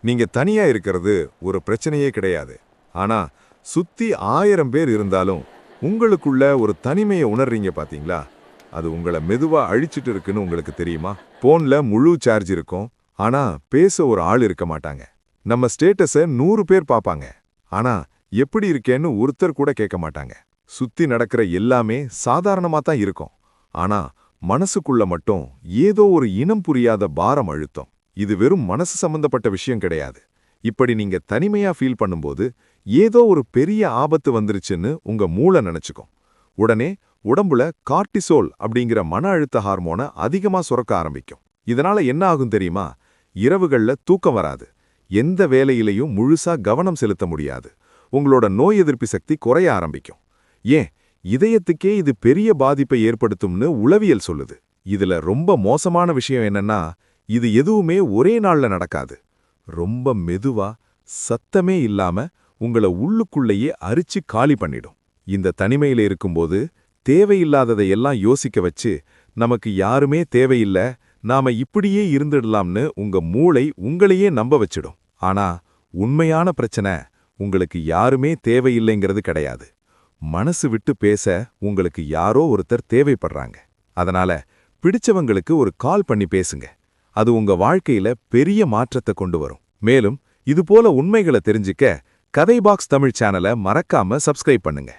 நீங்க தனியா இருக்கிறது ஒரு பிரச்சனையே கிடையாது. ஆனா சுத்தி 1000 பேர் இருந்தாலும் உங்களுக்குள்ள ஒரு தனிமையை உணர்றீங்க பாத்தீங்களா? அது உங்களை மெதுவா அழிச்சிட்டு இருக்குன்னு உங்களுக்கு தெரியுமா? போன்ல முழு சார்ஜ் இருக்கும், ஆனா பேச ஒரு ஆள் இருக்க மாட்டாங்க. நம்ம ஸ்டேட்டஸ 100 பேர் பாப்பாங்க, ஆனா எப்படி இருக்கேன்னு ஒருத்தர் கூட கேட்க மாட்டாங்க. சுத்தி நடக்கிற எல்லாமே சாதாரணமா தான் இருக்கும், ஆனா மனசுக்குள்ள மட்டும் ஏதோ ஒரு இனம் புரியாத பாரம் அழுத்தம். இது வெறும் மனசு சம்பந்தப்பட்ட விஷயம் கிடையாது. இப்படி நீங்க தனிமையா ஃபீல் பண்ணும்போது ஏதோ ஒரு பெரிய ஆபத்து வந்துருச்சுன்னு உங்க மூளை நினைச்சுக்கும். உடனே உடம்புல கார்டிசோல் அப்படிங்கிற மன அழுத்த ஹார்மோனை அதிகமா சுரக்க ஆரம்பிக்கும். இதனால என்ன ஆகும் தெரியுமா? இரவுகள்ல தூக்கம் வராது, எந்த வேலையிலையும் முழுசா கவனம் செலுத்த முடியாது, உங்களோட நோய் எதிர்ப்பு சக்தி குறைய ஆரம்பிக்கும். ஏன், இதயத்துக்கே இது பெரிய பாதிப்பை ஏற்படுத்தும்னு உளவியல் சொல்லுது. இதுல ரொம்ப மோசமான விஷயம் என்னன்னா, இது எதுவுமே ஒரே நாள்ல நடக்காது. ரொம்ப மெதுவா, சத்தமே இல்லாம உங்கள உள்ளுக்குள்ளேயே அரிச்சு காலி பண்ணிடும். இந்த தனிமையில இருக்கும்போது தேவையில்லாததை எல்லாம் யோசிக்க வச்சு, நமக்கு யாருமே தேவையில்ல, நாம இப்படியே இருந்துடலாம்னு உங்க மூளை உங்களையே நம்ப வச்சிடும். ஆனா உண்மையான பிரச்சனை உங்களுக்கு யாருமே தேவையில்லைங்கிறது கிடையாது. மனசு விட்டு பேச உங்களுக்கு யாரோ ஒருத்தர் தேவைப்படுறாங்க. அதனால பிடிச்சவங்களுக்கு ஒரு கால் பண்ணி பேசுங்க. அது உங்க வாழ்க்கையில பெரிய மாற்றத்தை கொண்டு வரும். மேலும் இதுபோல உண்மைகளை தெரிஞ்சுக்க கதை பாக்ஸ் தமிழ் சேனலை மறக்காம சப்ஸ்கிரைப் பண்ணுங்க.